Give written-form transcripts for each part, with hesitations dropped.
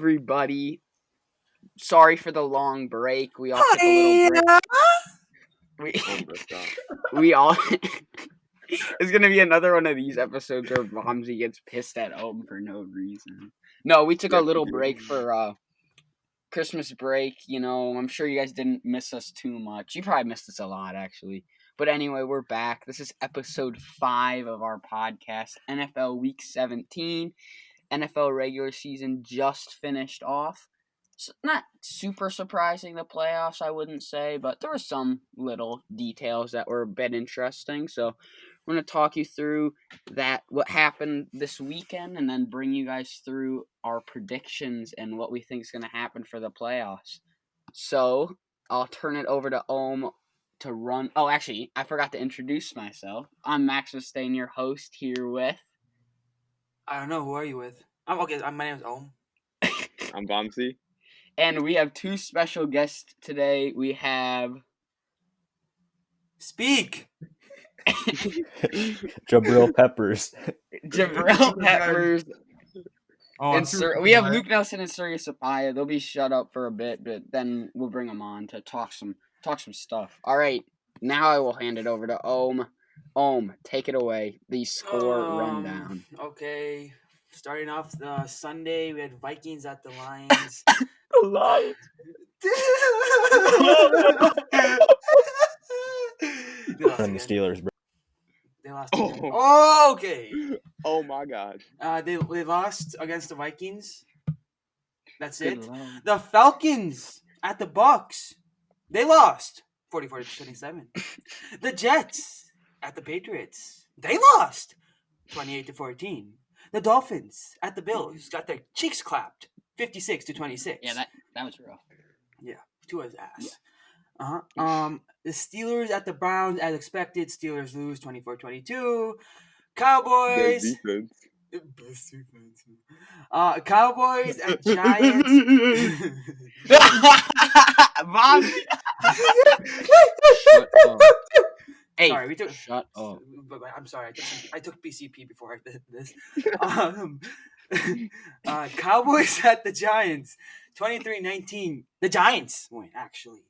everybody. Sorry for the long break. We all took a little break. We all. It's gonna be another one of these episodes where Vamsi gets pissed at Om for no reason. No, we took a little break for Christmas break. I'm sure you guys didn't miss us too much. You probably missed us a lot, actually. But anyway, we're back. This is episode 5 of our podcast, NFL Week 17. NFL regular season just finished off. So not super surprising, the playoffs, I wouldn't say, but there were some little details that were a bit interesting. So we're going to talk you through what happened this weekend, and then bring you guys through our predictions and what we think is going to happen for the playoffs. So I'll turn it over to Om to run. Oh, actually, I forgot to introduce myself. I'm Max Mustaine, your host, here with... I don't know. Who are you with? My name is Om. I'm Vamsi. And we have 2 special guests today. We have... Speak! Jabril Peppers. Jabril Peppers. We have Luke Nelson and Surya Sapaya. They'll be shut up for a bit, but then we'll bring them on to talk some stuff. All right, now I will hand it over to Om. Om, take it away. The score rundown. Okay. Starting off the Sunday, we had Vikings at the Lions. The Lions. And the Steelers, bro. They lost. Oh, okay. Oh my God. They lost against the Vikings. That's Good it. Lord. The Falcons at the Bucks. They lost 44-27. The Jets at the Patriots. They lost 28-14. The Dolphins at the Bills got their cheeks clapped 56-26. Yeah, that was rough. Yeah, Tua's ass. Yeah. The Steelers at the Browns, as expected. Steelers lose 24-22. Cowboys. Best defense. Cowboys at Giants. Bobby. Hey, sorry, shut up. I'm sorry. I took PCP before I did this. Cowboys at the Giants, 23-19. The Giants win, actually.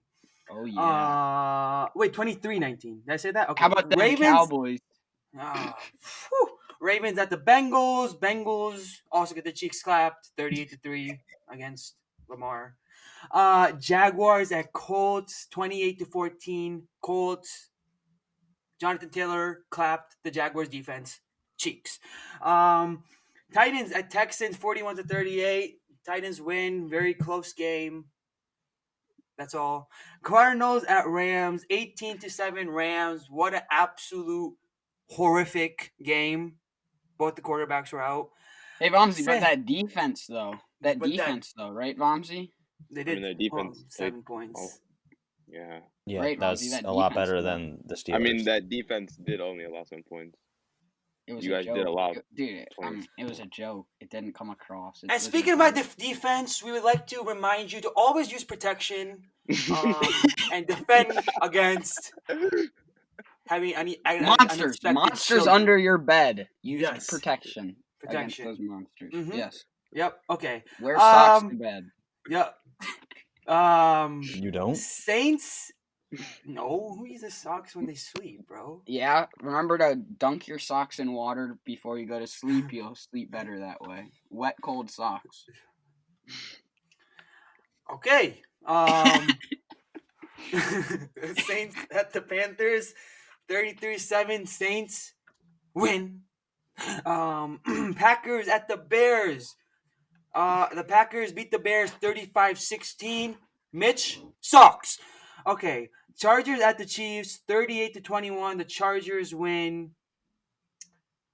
Oh yeah. Wait, 23-19. Did I say that? Okay. How about the Cowboys? Ravens at the Bengals. Bengals also get their cheeks clapped, 38-3 against Lamar. Jaguars at Colts, 28-14. Colts. Jonathan Taylor clapped the Jaguars defense cheeks. Titans at Texans, 41-38. Titans win, very close game. That's all. Cardinals at Rams, 18-7 Rams. What an absolute horrific game. Both the quarterbacks were out. Hey, Vamsi, but that defense, though. Right, Vamsi? They did. Their defense 7 points. Oh, yeah. Yeah, right, that's that a lot defense, better though. than the Steelers. I mean, that defense did only allow 7 points. You guys did allow. Dude, it was a joke. It didn't come across. And speaking about defense, we would like to remind you to always use protection and defend against having any monsters under your bed. Use protection against those monsters. Mm-hmm. Yes. Yep. Okay. Wear socks in bed. Yep. You don't? Saints. No, who uses socks when they sleep, bro? Yeah, remember to dunk your socks in water before you go to sleep. You'll sleep better that way. Wet, cold socks. Okay. Saints at the Panthers, 33-7. Saints win. Packers at the Bears. The Packers beat the Bears 35-16. Mitch sucks. Okay, Chargers at the Chiefs, 38-21. The Chargers win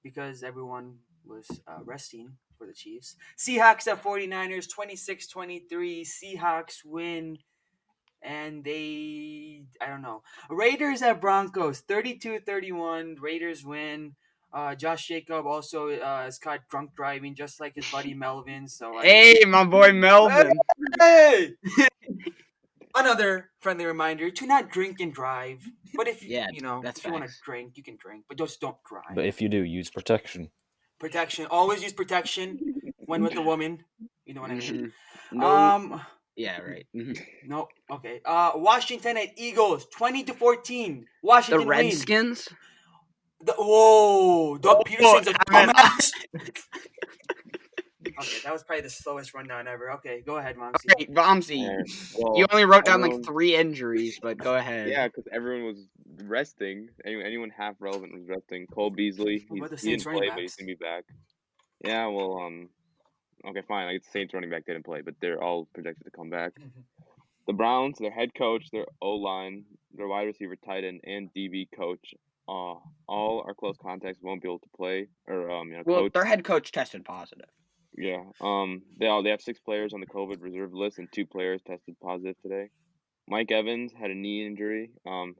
because everyone was resting for the Chiefs. Seahawks at 49ers, 26-23. Seahawks win, and I don't know. Raiders at Broncos, 32-31. Raiders win. Josh Jacob also is caught drunk driving, just like his buddy Melvin. So my boy Melvin. Hey! Another friendly reminder to not drink and drive. But if you want to drink, you can drink, but just don't drive. But if you do, use protection. Protection. Always use protection. When with the woman. You know what I mean. No. Yeah, right. No. Okay. Washington at Eagles, 20-14. Washington The Redskins. Whoa, Doug Peterson's a dumbass. Okay, that was probably the slowest rundown ever. Okay, go ahead, Momsy. Okay, Vamsi. Well, You only wrote down everyone- like 3 injuries, but go ahead. Yeah, because everyone was resting. Anyone half relevant was resting. Cole Beasley, What about the he didn't Saints running play, but he's backs? gonna be back. Yeah, well, okay, fine. Like the Saints running back didn't play, but they're all projected to come back. The Browns, their head coach, their O line, their wide receiver, tight end, and DB coach, all are close contacts. Won't be able to play or Well, coach. their head coach tested positive. Yeah. They have 6 players on the COVID reserve list, and 2 players tested positive today. Mike Evans had a knee injury.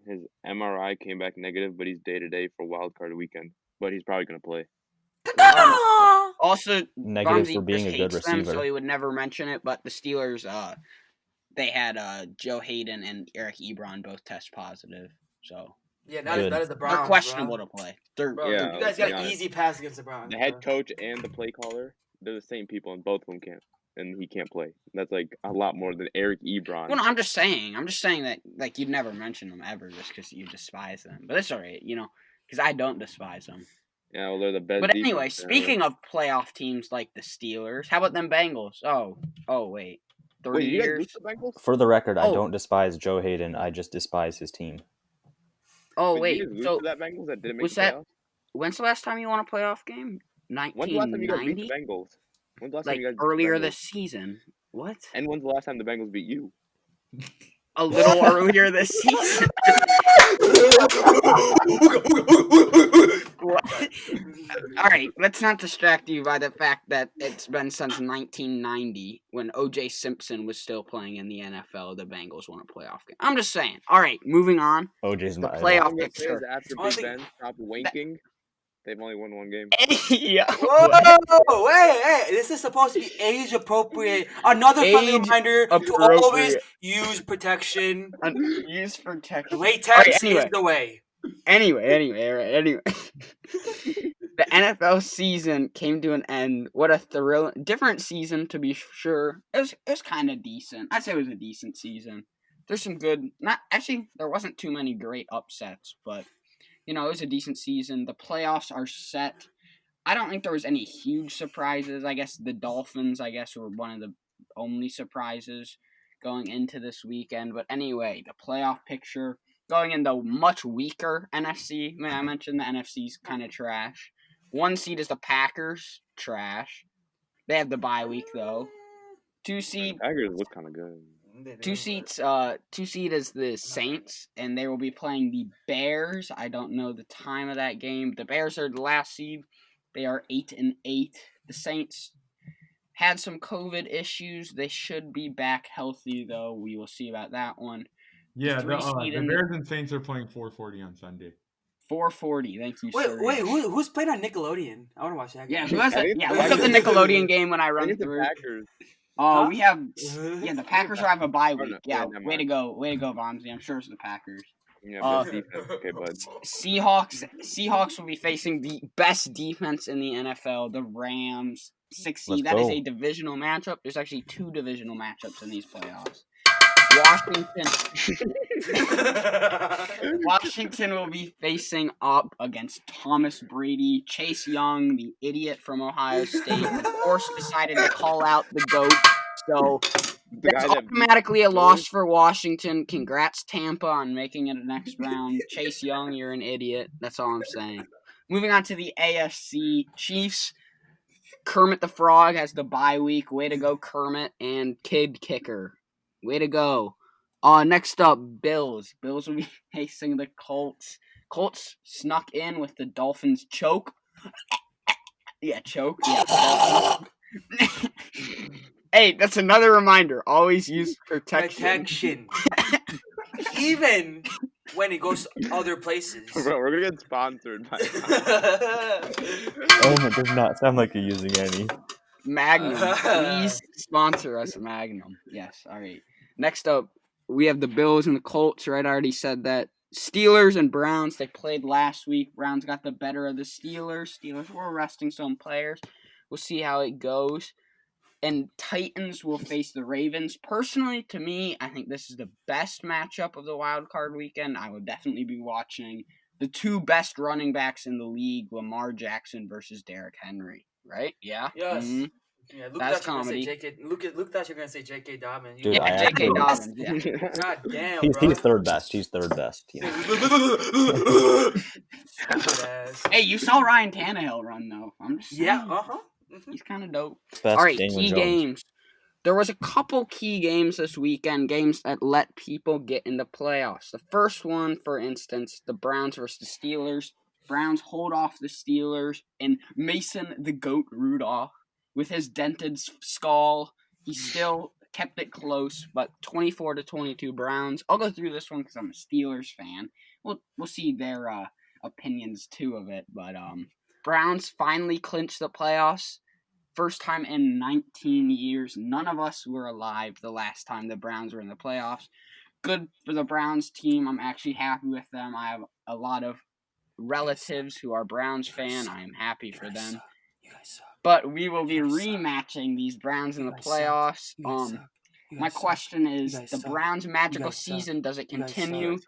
His MRI came back negative, but he's day-to-day for wild card weekend. But he's probably gonna play. Also, Negative Vamsi for being just a good hates them, receiver. so he would never mention it. But the Steelers, they had Joe Hayden and Eric Ebron both test positive, so Yeah, that is the Browns. they're questionable to play. Bro, Yeah, you guys got an yeah. easy pass against the Browns. The head coach and the play caller, they're the same people, and both of them can't, and he can't play. That's like a lot more than Eric Ebron. Well, no, I'm just saying that like you'd never mention them ever just because you despise them. But it's alright, because I don't despise them. Yeah, well, they're the best. But anyway, defense speaking of playoff teams like the Steelers, how about them Bengals? Oh wait, 30 Wait, you guys years. lose the Bengals? For the record, I Oh. don't despise Joe Hayden. I just despise his team. Oh Wait, wait, you guys lose so to that Bengals that didn't make was the that playoffs? when's the last time you won a playoff game? When's the last time you guys beat 1990? the Bengals? When's the last time Like you guys beat the earlier Bengals? this season. What? And when's the last time the Bengals beat you? A little earlier this season. What? All right, let's not distract you by the fact that it's been since 1990 when O.J. Simpson was still playing in the NFL. The Bengals won a playoff game. I'm just saying. All right, moving on. OJ's The my playoff All I'm gonna say picture. is after Only Big thing- Ben stopped winking, they've only won 1 game. Yeah. Whoa, hey, this is supposed to be age appropriate. Another friendly Age reminder to appropriate. always use protection. Use protection. Latex All right, anyway. is the way. Anyway. The NFL season came to an end. What a different season to be sure. It was kind of decent. I'd say it was a decent season. There's some good. There wasn't too many great upsets, but it was a decent season. The playoffs are set. I don't think there was any huge surprises. I guess the Dolphins, were one of the only surprises going into this weekend. But anyway, the playoff picture going in the much weaker NFC. I mentioned the NFC's kind of trash. 1 seed is the Packers, trash. They have the bye week though. 2 seed. Tigers look kind of good. 2 seed is the Saints, and they will be playing the Bears. I don't know the time of that game. The Bears are the last seed. They are 8-8. The Saints had some COVID issues. They should be back healthy though. We will see about that one. Yeah, the 3 seed in Bears and Saints are playing 4:40 on Sunday. 4:40. Thank you, sir. Wait, who's playing on Nickelodeon? I want to watch that game. Yeah, who has I that? think Yeah, the look up the Packers- Nickelodeon game when I I run think the through. Packers. Huh? We have the Packers have a bye week. no, Yeah, never way to mind. go, Vamsi. I'm sure it's the Packers. Yeah, Uh, best defense. Okay, bud. Seahawks will be facing the best defense in the NFL, the Rams. 6 seed. Let's That is go. a divisional matchup. There's actually 2 divisional matchups in these playoffs. Washington will be facing up against Thomas Brady. Chase Young, the idiot from Ohio State, of course decided to call out the GOAT. So The guy that's that automatically a loss for Washington. Congrats, Tampa, on making it a next round. Chase Young, you're an idiot. That's all I'm saying. Moving on to the AFC Chiefs. Kermit the Frog has the bye week. Way to go, Kermit and Kid Kicker. Way to go. Next up, Bills. Bills will be facing the Colts. Colts snuck in with the Dolphins choke. Yeah, choke. Yeah. Hey, that's another reminder. Always use protection. Even when it goes to other places. Bro, we're gonna get sponsored by. Oh, it does not sound like you're using any. Magnum. Please sponsor us, Magnum. Yes, all right. Next up, we have the Bills and the Colts, right? I already said that. Steelers and Browns, they played last week. Browns got the better of the Steelers. Steelers were resting some players. We'll see how it goes. And Titans will face the Ravens. Personally, to me, I think this is the best matchup of the wild card weekend. I would definitely be watching the two best running backs in the league, Lamar Jackson versus Derrick Henry. Right? Yeah. Yes. Mm-hmm. Yeah, Luke That's thought you were comedy. gonna say J.K. Luke thought you were gonna say J.K. Dobbins. Dude, Yeah, J.K. Dobbins. Yeah. God damn, He's bro. third best. He's third best. You know. Stupid ass. Hey, you saw Ryan Tannehill run though. I'm just saying. Yeah. He's kind of dope. Best All right, Daniel key Jones. games. There was a couple key games this weekend, games that let people get into playoffs. The first one, for instance, the Browns versus the Steelers. Browns hold off the Steelers, and Mason the Goat Rudolph, with his dented skull, he still kept it close, but 24-22 Browns. I'll go through this one because I'm a Steelers fan. We'll see their opinions too of it, but Browns finally clinched the playoffs. First time in 19 years. None of us were alive the last time the Browns were in the playoffs. Good for the Browns team. I'm actually happy with them. I have a lot of relatives who are Browns fan. I am happy for them. You guys suck. But we will be rematching these Browns in the playoffs. My question is, the Browns' magical season, does it continue?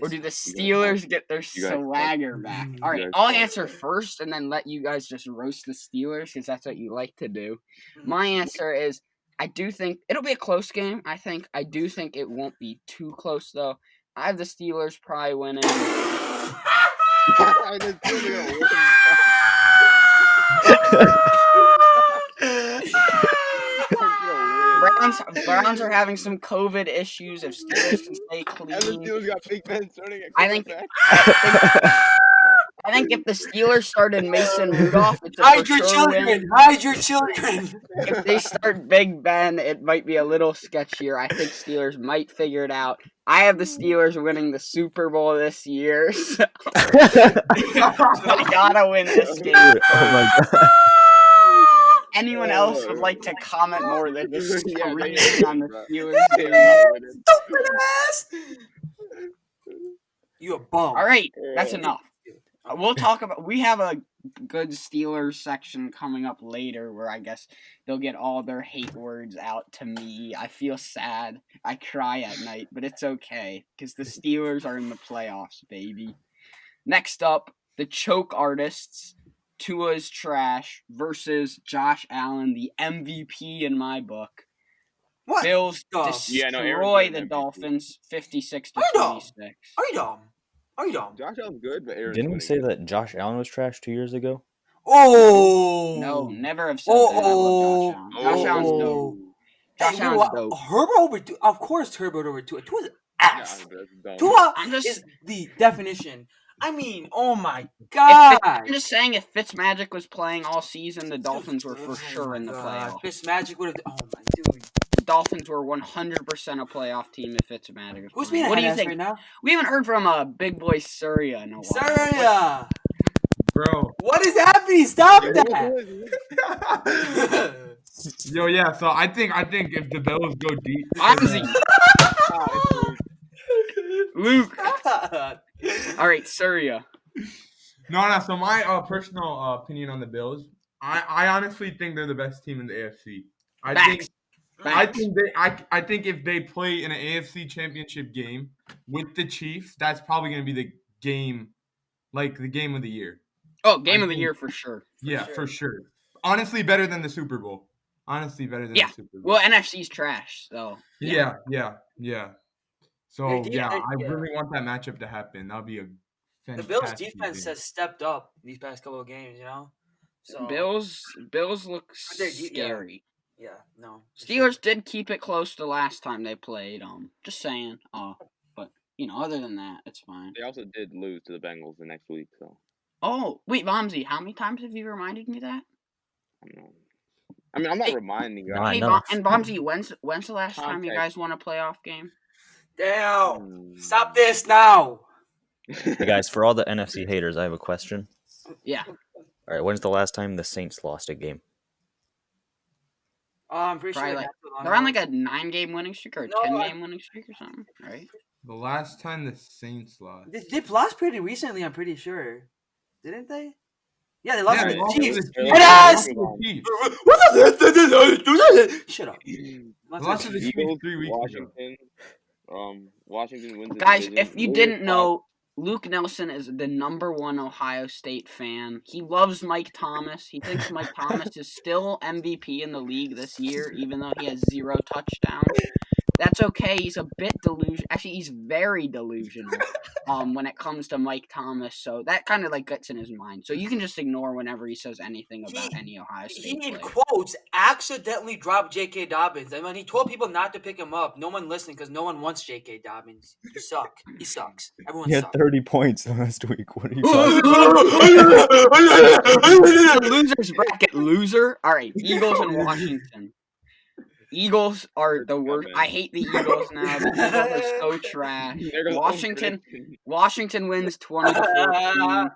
Or do the Steelers get their swagger back? All right, I'll answer first and then let you guys just roast the Steelers because that's what you like to do. My answer is, I do think it'll be a close game. I do think it won't be too close, though. I have the Steelers probably winning. Browns are having some COVID issues. If Steelers can stay clean, I think if the Steelers started Mason Rudolph, it's a Hide your for sure children. win. Hide your children. If they start Big Ben, it might be a little sketchier. I think Steelers might figure it out. I have the Steelers winning the Super Bowl this year, so I gotta win this game. Oh my god. Anyone else would like to comment more than just screaming on the Steelers game? Stupid ass. You a bum. All right, that's enough. We'll talk about. We have a good Steelers section coming up later, where I guess they'll get all their hate words out to me. I feel sad. I cry at night, but it's okay because the Steelers are in the playoffs, baby. Next up, the choke artists. Tua's trash versus Josh Allen, the MVP in my book. What? Bills destroy the MVP. Dolphins 56-26. Are you dumb? Josh Allen's good, but Aaron's Didn't we winning. say that Josh Allen was trash 2 years ago? Oh No, never have said that. I love Josh Allen. Josh Allen's dope. Josh Hey, Allen's dope. Herbert over two. Of course, Herbert over Tua. Tua's ass. Yeah, that's dumb. Tua I'm just- is the definition. I mean, oh my god. I'm just saying, if Fitzmagic was playing all season, the Dolphins were for sure in the playoffs. Fitzmagic would have. Oh my dude. The Dolphins were 100% a playoff team if Fitzmagic was Who's playing. being What do you ass think? right now? We haven't heard from Big Boy Surya in a while. Surya. Bro. What is happening? Stop that. Yo, yeah. So I think if the Bills go deep, Fonzie. Luke. All right, Surya. No. So my personal opinion on the Bills, I honestly think they're the best team in the AFC. I think if they play in an AFC Championship game with the Chiefs, that's probably going to be the game of the year. Oh, game of the year for sure. For sure. Honestly, better than the Super Bowl. The Super Bowl. Well, NFC's trash, so. Yeah. So I really want that matchup to happen. That'll be a The fantastic Bills defense game. has stepped up these past couple of games, you know? So Bills look They're scary. yeah, no. Steelers did keep it close the last time they played. Just saying. But other than that, it's fine. They also did lose to the Bengals the next week, so Oh, wait, Vamsi, how many times have you reminded me that? I don't know. I mean, I'm not reminding you. No, I Hey, know. And Vamsi, when's the last time you Context. guys won a playoff game? Damn. Stop this now. Hey guys, for all the NFC haters, I have a question. Yeah. All right, when's the last time the Saints lost a game? I'm pretty Probably sure like- not too long They're on ago. like a 9-game winning streak or a No, 10-game winning streak or something, right? The last time the Saints lost. They've lost pretty recently, I'm pretty sure. Didn't they? Yeah, they lost Yeah, to they the lost to Chiefs. the Chiefs. And They lost to the Chiefs. Shut up. They lost to the Chiefs Eagles, 3 weeks ago. Washington wins the Guys, division. if you Warriors didn't lost. know, Luke Nelson is the #1 Ohio State fan. He loves Mike Thomas. He thinks Mike Thomas is still MVP in the league this year, even though he has 0 touchdowns. That's okay. He's a bit delusional. Actually, he's very delusional when it comes to Mike Thomas. So that kind of like gets in his mind. So you can just ignore whenever he says anything about any Ohio State He in player. quotes accidentally dropped J.K. Dobbins. I mean, he told people not to pick him up. No one listened because no one wants J.K. Dobbins. You suck. He sucks. Everyone He had sucks. 30 points last week. What are you talking The losers bracket loser. All right, Eagles and Washington. Eagles are the worst. I hate the Eagles now. The Eagles are so trash. There goes Washington. prediction. Washington wins 20-14.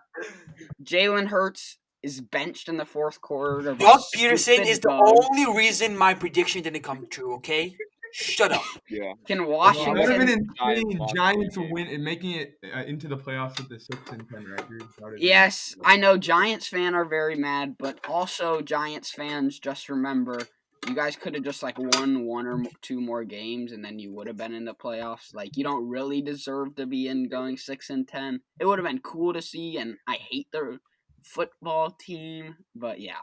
Jalen Hurts is benched in the fourth quarter. Doug Peterson Stupid is the bug. only reason my prediction didn't come true, okay? Shut up. Yeah. Can That would have Washington? been insane. lost Giants the game. win and making it into the playoffs with the 6-10 record. That would've been- Yes, I know Giants fans are very mad, but also Giants fans, just remember, you guys could have just like won 1 or 2 more games, and then you would have been in the playoffs. Like, you don't really deserve to be in going 6-10. It would have been cool to see, and I hate the football team, but yeah.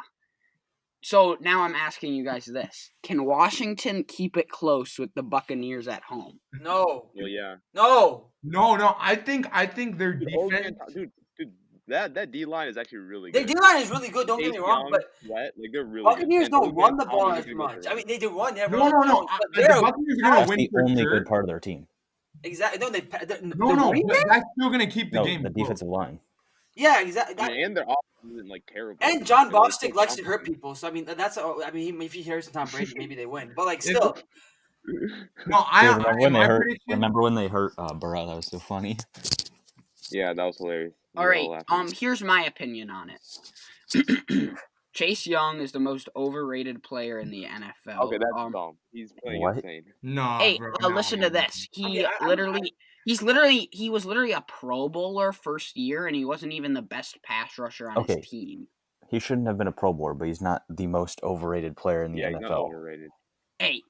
So now I'm asking you guys this: can Washington keep it close with the Buccaneers at home? No. Well, yeah. No. No. I think their Dude, defense. dude, that D line is actually really Their good. D-line is really good, don't get me Chase wrong, Young, but Sweat, like they're really Buccaneers good. And don't run the ball Thomas as is gonna go much. for I mean, they do run. They No. run The they're Buccaneers are gonna That's win the for only sure. good part of their team. exactly. No, No, but that's still gonna keep the No, game. the close. defensive line. Yeah, exactly. I mean, and their offense isn't like terrible. And John They're, like, Bostic so likes to hurt talented. people, so I mean that's. I mean, if he hears Tom Brady, maybe they win. But like, If- still, No, Dude, remember when they my hurt? prediction. Remember when they hurt Burrow? That was so funny. Yeah, that was hilarious. We All were right. laughing. Here's my opinion on it. Chase Young is the most overrated player in the NFL. Okay, that's dumb. He's playing What? insane. No, Hey, bro, listen to this. He was literally a Pro Bowler first year, and he wasn't even the best pass rusher on Okay. his team. He shouldn't have been a Pro Bowler, but he's not the most overrated player in the Yeah, he's not NFL. overrated. Hey,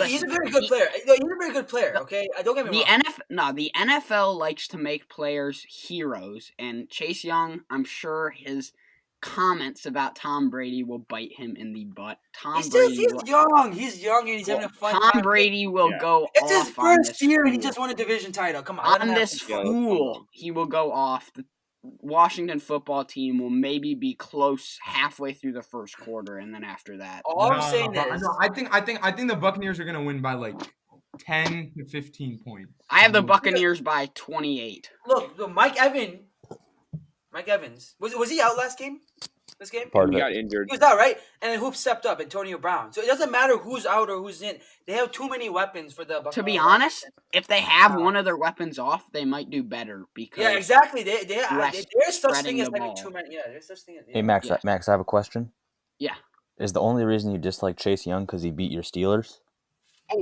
he's a very good player. No, he's a very good player. Okay, don't get me wrong. the NFL likes to make players heroes, and Chase Young, I'm sure his comments about Tom Brady will bite him in the butt. He's young. He's young and he's having a fun time. Tom Brady will Yeah. go It's his off on first this year and he fool. just won a division title. Come on, let him On have this some fun. Yeah, that's fool, fun, he will go off. The Washington football team will maybe be close halfway through the first quarter, and then after that, All I'm saying is, I think the Buccaneers are gonna win by like 10 to 15 points. I have the Buccaneers by 28. look, Mike Evans. Was he out last game? This game? Part He of got it. injured. He was out, right? And then who stepped up? Antonio Brown. So it doesn't matter who's out or who's in. They have too many weapons for the Buccaneers. To be honest, if they have one of their weapons off, they might do better because Yeah, exactly. There's such spreading thing as the having ball. too many. Yeah, there's such thing as. Hey, Max, Yes. Max, I have a question. Yeah. Is the only reason you dislike Chase Young because he beat your Steelers?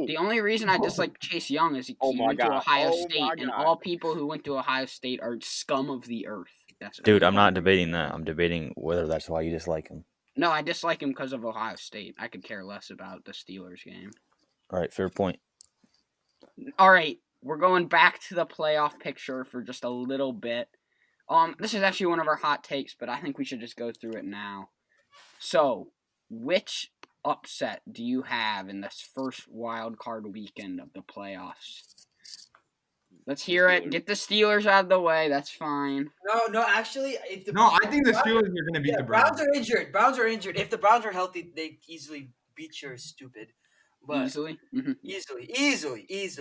The only reason I dislike Chase Young is he Oh my went to God. Ohio Oh State, my and God. all people who went to Ohio State are scum of the earth. That's Dude, I'm not debating that. I'm debating whether that's why you dislike him. No, I dislike him because of Ohio State. I could care less about the Steelers game. All right, fair point. All right, we're going back to the playoff picture for just a little bit. This is actually one of our hot takes, but I think we should just go through it now. So, which upset do you have in this first wild card weekend of the playoffs? Let's hear it. Get the Steelers out of the way. That's fine. No, actually, I think the Steelers are gonna beat the Browns. Browns are injured. If the Browns are healthy, they easily beat your stupid. But Easily. Mm-hmm. Easily.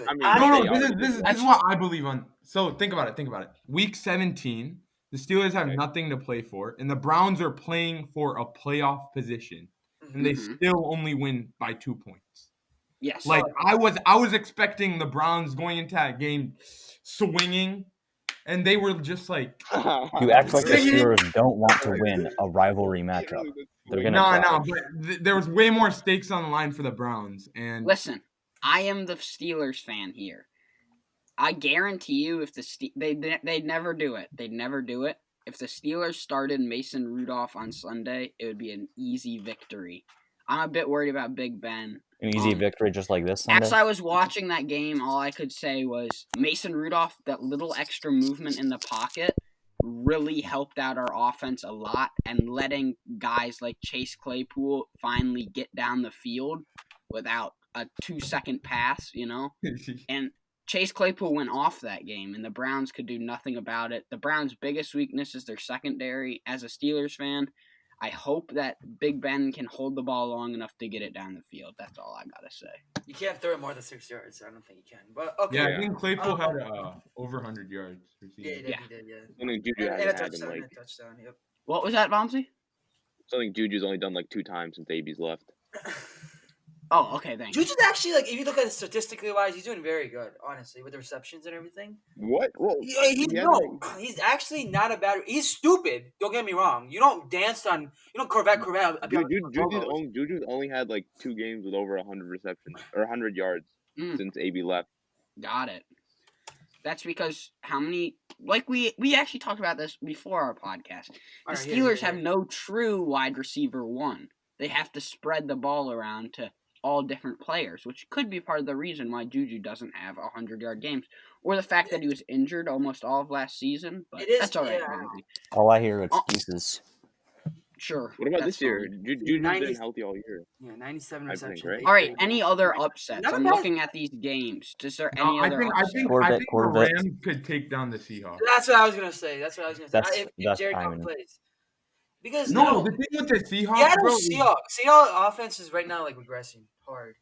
I mean, No, this is what I believe on. So think about it. Week 17, the Steelers have nothing to play for, and the Browns are playing for a playoff position, and they still only win by 2 points. Yes. Like I was expecting the Browns going into that game swinging, and they were just like. You act like the Steelers don't want to win a rivalry matchup. They're gonna No, but there was way more stakes on the line for the Browns. And Listen, I am the Steelers fan here. I guarantee you, if they'd never do it. They'd never do it. if the Steelers started Mason Rudolph on Sunday, it would be an easy victory. I'm a bit worried about Big Ben. An easy victory just like this Sunday? As I was watching that game, all I could say was Mason Rudolph, that little extra movement in the pocket, really helped out our offense a lot, and letting guys like Chase Claypool finally get down the field without a 2-second pass, and Chase Claypool went off that game, and the Browns could do nothing about it. The Browns' biggest weakness is their secondary. As a Steelers fan, I hope that Big Ben can hold the ball long enough to get it down the field. That's all I gotta say. You can't throw it more than 6 yards. I don't think you can. But okay. Yeah, I think Claypool had over 100 yards. Yeah, he did. Yeah. I think Juju And a hasn't had them touchdown. like. A touchdown. Yep. What was that, Bombsy? I think Juju's only done like 2 times since AB's left. Oh, okay, thanks. Juju's actually, like, if you look at it statistically wise, he's doing very good, honestly, with the receptions and everything. What? Well, He's actually not a bad. He's stupid. Don't get me wrong. You don't dance on. You don't Corvette. Juju's only had like 2 games with over 100 receptions or 100 yards since AB left. Got it. That's because how many? Like we actually talked about this before our podcast. The Steelers have no true wide receiver one. They have to spread the ball around to all different players, which could be part of the reason why Juju doesn't have 100-yard games, or the fact that he was injured almost all of last season. But that's all right. All I hear are excuses. Sure. What about this year? Juju's been healthy all year. Yeah, 97 receptions. Right? All right. Any other upsets? I'm looking at these games. Is there any other upsets? I think the Rams could take down the Seahawks. That's what I was gonna say. If Jared Goff timing. plays. Because the thing with the Seahawks, bro, Seahawks offense is right now like regressing hard.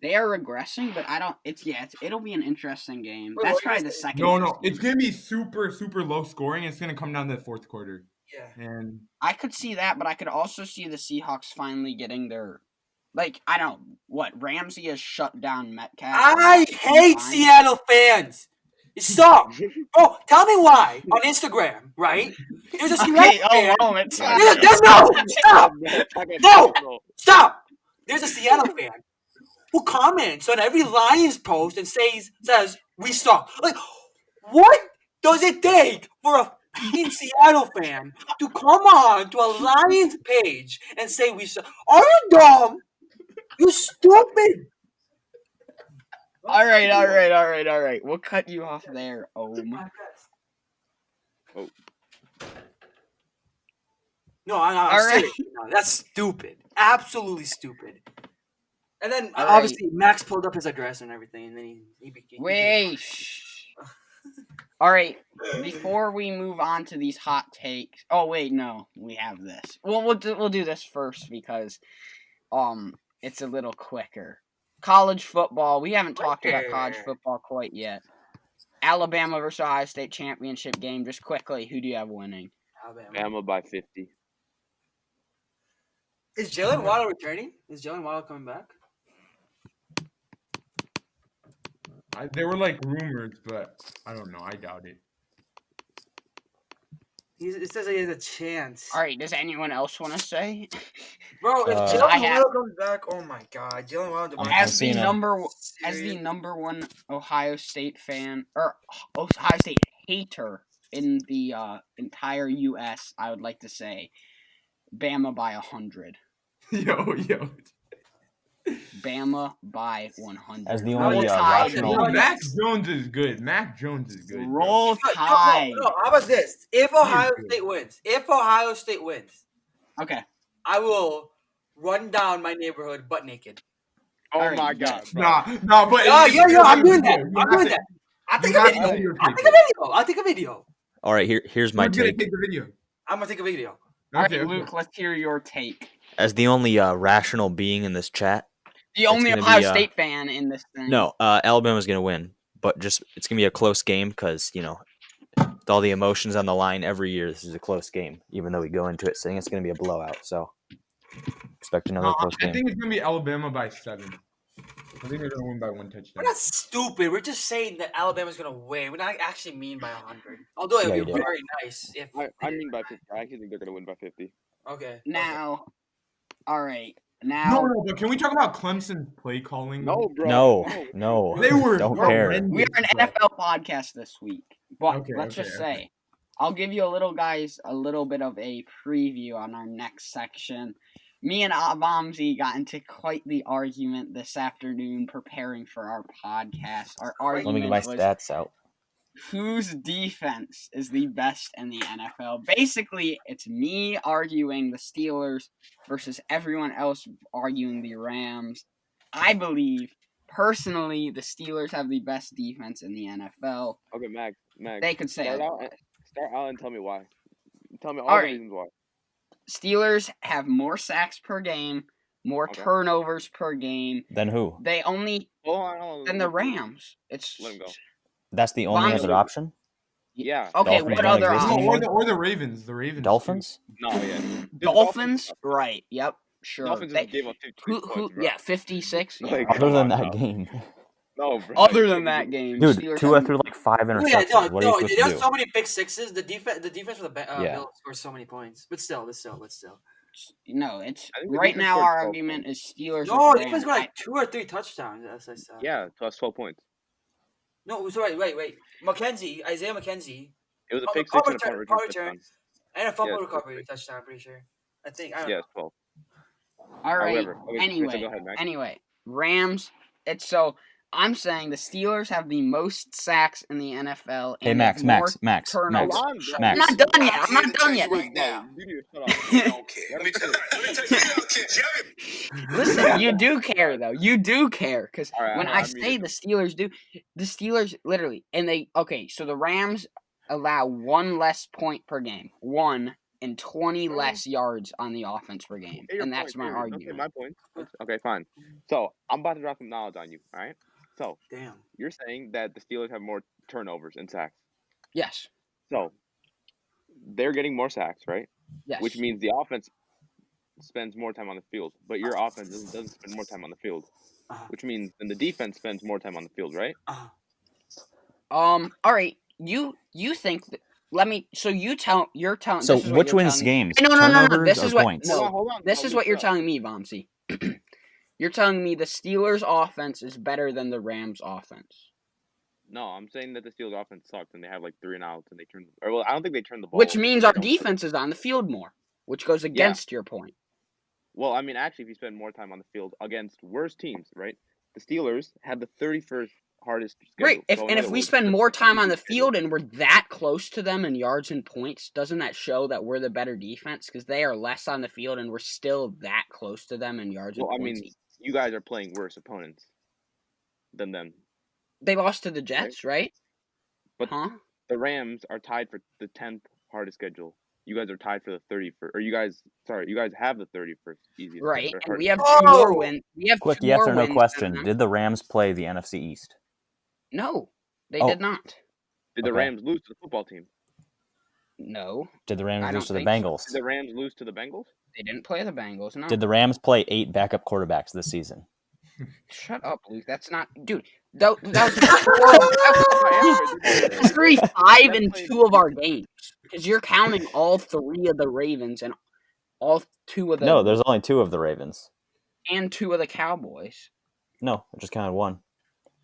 They are regressing, but I don't. It'll be an interesting game. That's probably the second. No, it's gonna be super low scoring. It's gonna come down to the fourth quarter. Yeah, and I could see that, but I could also see the Seahawks finally getting their, like, I don't know what Ramsey has shut down Metcalf. I hate Seattle fans. It sucks. Bro, tell me why on Instagram, right? There's a Seattle fan. Stop. There's a Seattle fan who comments on every Lions post and says we suck. Like, what does it take for a fucking Seattle fan to come on to a Lions page and say we suck? Are you dumb? You stupid. All right. We'll cut you off there, No, I'm serious. No, that's stupid. Absolutely stupid. And then obviously Max pulled up his address and everything, and then he became. Wait. All right. Before we move on to these hot takes. Oh wait, no, we have this. Well, we'll do this first because, it's a little quicker. College football. We haven't talked about college football quite yet. Alabama versus Ohio State championship game. Just quickly, who do you have winning? Alabama by 50. Is Jalen Waddle returning? Is Jalen Waddle coming back? There were like rumors, but I don't know. I doubt it. It says he has a chance. All right. Does anyone else want to say? Bro, if Jalen Waddle comes back, oh my God, Jalen Waddle. As the number one Ohio State fan or Ohio State hater in the entire U.S., I would like to say, Bama by 100. Yo. Bama by 100. As the only rational. Mac Jones is good. Roll Tide. No, how about this? If Ohio State wins, okay, I will run down my neighborhood butt naked. Oh my God. Nah, but I'm doing that. I'll take a video. All right, here's my take. Take the video. I'm gonna take a video. All right, Luke, let's hear your take. As the only rational being in this chat. The only Ohio State fan in this thing. No, Alabama's going to win. But it's going to be a close game because, with all the emotions on the line every year, this is a close game. Even though we go into it saying it's going to be a blowout. So, expect another close game. I think it's going to be Alabama by 7. I think they're going to win by 1 touchdown. We're not stupid. We're just saying that Alabama's going to win. We're not actually mean by 100. Although it would be very nice if... I mean by 50. I actually think they're going to win by 50. Okay. Now, all right. Now, no, but can we talk about Clemson's play calling? No, bro. No. They were Don't care. We are an NFL podcast this week. But let's just say, I'll give you a little bit of a preview on our next section. Me and Vamsi got into quite the argument this afternoon preparing for our podcast. Our Let me get argument my was stats out. whose defense is the best in the NFL. Basically, it's me arguing the Steelers versus everyone else arguing the Rams. I believe, personally, the Steelers have the best defense in the NFL. Okay, Max. They could say start otherwise. out and tell me why. Tell me all All the right. reasons why. Steelers have more sacks per game, more Okay. turnovers per game. Then who? They only Hold on. than the Rams. It's Let him go. That's the only Vamsi. other option? Yeah. Okay, Dolphins what don't other exist option? anymore? Or the Ravens. The Ravens. Dolphins? No, yeah. Dolphins? Right. Yep. Sure. Dolphins They- just gave up 50 who? points, bro. Yeah, 56. Yeah. Like, Other come than on, that bro. game. No, bro. Other than that game, Dude, Steelers Tua have- threw like 5 Oh, interceptions. yeah, What are you supposed to there's do? so many pick sixes. The defense for the Yeah. Bills scores so many points, but still. No, it's I think the right defense now. scored our 12 argument is Steelers. No, versus defense Rams. got like 2 or 3 touchdowns. As I said. Yeah, plus 12 points. No, sorry, wait. Isaiah McKenzie, It was a Oh, pick punt six and a return, punt punt return return. touchdown. and a fumble Yes, recovery touchdown. I'm pretty sure. I think. I don't Yeah, know. it's 12. All right. However, okay, so Anyway, go ahead, Max. Rams. It's so. I'm saying the Steelers have the most sacks in the NFL. Hey, and Max, they have Max, more turnovers. Hold on, bro. I'm Max. not done yet. I'm not done yet. Right now. You need to shut up. Don't care. Let me tell you. Listen, you do care though. You do care because All right, when all right, I I'm say muted. the Steelers do, the Steelers literally so the Rams allow 1 less point per game, 1 and 20 less yards on the offense per game, Hey, your and that's point, my period. argument. Okay, my point. Okay, fine. So I'm about to drop some knowledge on you. All right. So Damn. you're saying that the Steelers have more turnovers and sacks. Yes, So they're getting more sacks, right? yes. Which means the offense spends more time on the field, but your offense doesn't spend more time on the field. Uh-huh. Which means then the defense spends more time on the field, right? All right. You think that? You're telling. So this is what which you're wins telling me. games? No. Turnovers This or is what. points? No, Hold on. this Hold is what you're up. telling me, Vamsi. You're telling me the Steelers' offense is better than the Rams' offense. No, I'm saying that the Steelers offense sucks and they have like 3 and outs and they turn. Or well, I don't think they turn the ball. Which over, means but our they don't turn- defense is on the field more, which goes against your point. Well, I mean, actually, if you spend more time on the field against worse teams, right? The Steelers had the 31st hardest schedule. Great. So in If other we words, spend the more time on the easiest schedule. field and we're that close to them in yards and points, doesn't that show that we're the better defense? Because they are less on the field and we're still that close to them in yards Well, I and points. mean, you guys are playing worse opponents than them. They lost to the Jets, right? But Huh? the Rams are tied for the 10th hardest schedule. You guys are tied for the 31st. Or you guys have the 31st easiest. Right. or And we hardest. have two more wins. We have Quick two yes more or no wins question. than them. Did the Rams play the NFC East? No, they Oh. did not. Did the Okay. Rams lose to the football team? No, Did the I Rams don't lose to the think so. Bengals? Did the Rams lose to the Bengals? they didn't play the Bengals. No. Did the Rams play 8 backup quarterbacks this season? Shut up, Luke. That's not, dude. That was 3-5 in 2 of our games because you're counting all 3 of the Ravens and all 2 of the No, there's only 2 of the Ravens. and 2 of the Cowboys. No, I just counted 1. All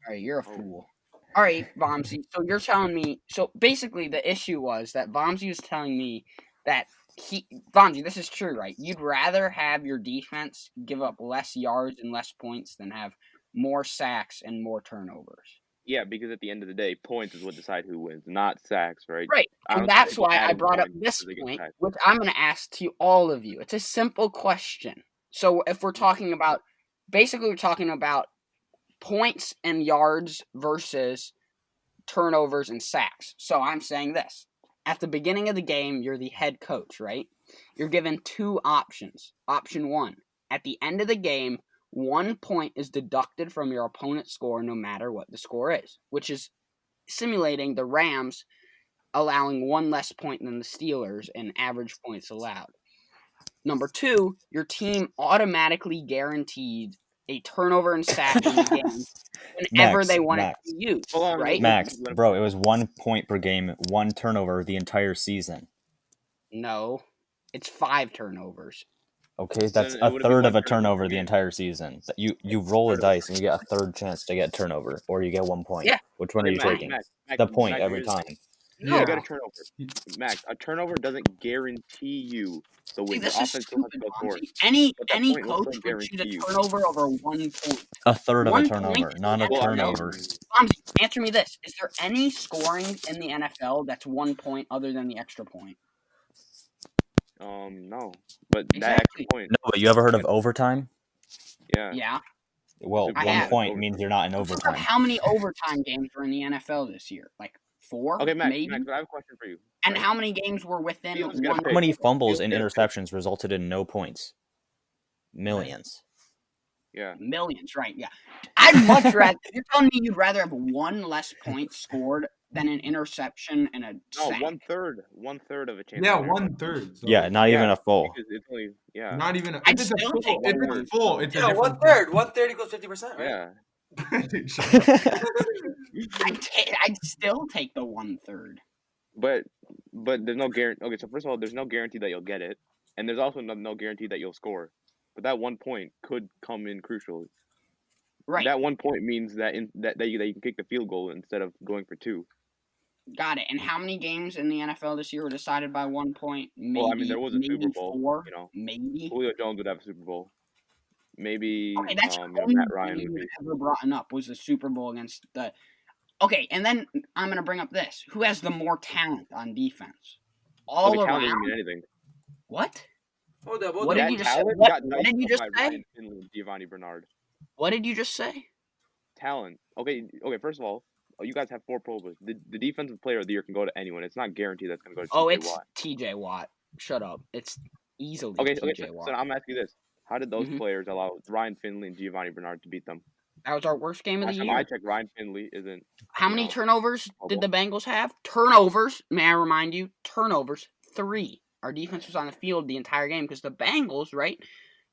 right, you're a fool. All right, Vamsi. So you're telling me. So basically, the issue was that Vamsi was telling me that Vamsi, this is true, right? You'd rather have your defense give up less yards and less points than have more sacks and more turnovers. Yeah, because at the end of the day, points is what decide who wins, not sacks, right? Right. I don't And think that's people why I adding brought up points this because they get point, sacked. which I'm going to ask to all of you. It's a simple question. So if we're talking about, basically we're talking about points and yards versus turnovers and sacks. So I'm saying this. At the beginning of the game, you're the head coach, right? You're given 2 options. Option 1, at the end of the game, 1 point is deducted from your opponent's score no matter what the score is, which is simulating the Rams allowing 1 less point than the Steelers in average points allowed. Number 2, your team automatically guaranteed a turnover and sack in the game whenever Max, they want Max. it to be used, Hold on, right? Max, bro, it was 1 point per game, 1 turnover the entire season. No, it's 5 turnovers. Okay, that's Then it a would've been third of 1 a turnover per the game. entire season. You roll a dice and you get a third chance to get turnover, or you get 1 point. Yeah. Which one are you Max, taking? Max, The point Max, every here's the time. thing. You Yeah. got a turnover. Max, a turnover doesn't guarantee you the win. See, Your this is offense still has to stupid, go score. Bonzi. Any But that point will coach still would choose guarantee a you. turnover over 1 point. A third of a 1 point turnover, in not the a Well, I mean, turnover. Bonzi, answer me this. Is there any scoring in the NFL that's 1 point other than the extra point? no. But that extra Exactly. point, No, but you ever heard of overtime? yeah. Yeah. Well, Super I Bowl have. has point overtime. means you're not in Look up overtime. how many overtime games were in the NFL this year? Like 4, Okay, Max, maybe? Max, but I have a question for you. And right? how many games were within Fields get a 1 pick. How many fumbles Fields and get a pick. interceptions resulted in no points? Millions. Yeah. Millions, right? Yeah. I'd much rather. You're telling me you'd rather have 1 less points scored than an interception and a No, sack? 1/3 of a chance. Yeah, to win. 1/3. So Yeah, not even Yeah, a full. because it's only not even. I'd If it's a still full, take if the it's full, 1/3. it's a Yeah, different. 1/3. 1/3 equals 50%, right? Yeah. Dude, shut up. I'd still take the 1/3. But there's no guarantee. Okay, so first of all, there's no guarantee that you'll get it, and there's also no guarantee that you'll score. But that 1 point could come in crucially. Right. That 1 point means that you can kick the field goal instead of going for 2. Got it. And how many games in the NFL this year were decided by 1 point? Maybe, Well, I mean, there was a Super maybe Bowl. 4. You know, Maybe. Julio Jones would have a Super Bowl. Maybe Okay, that's the you know, only Matt thing Ryan you would be. ever brought up was the Super Bowl against the. Okay, and then I'm gonna bring up this: who has the more talent on defense? All Okay, talent around. doesn't mean anything. What? Hold up, hold What up. did That you just say? talent What got did you diced just up by say? Ryan Finley and Giovanni Bernard. What did you just say? Talent. Okay. First of all, you guys have 4 Pro Bowls. The defensive player of the year can go to anyone. It's not guaranteed that's going to go to Oh, TJ it's Watt. TJ Watt. Shut up. It's easily Okay. TJ So Watt. I'm asking you this: how did those Mhm. players allow Ryan Finley and Giovanni Bernard to beat them? That was our worst game of the Last time year. I checked, Ryan Finley isn't. How you many know, turnovers did trouble. the Bengals have? Turnovers. May I remind you? Turnovers 3. Our defense was on the field the entire game because the Bengals, right?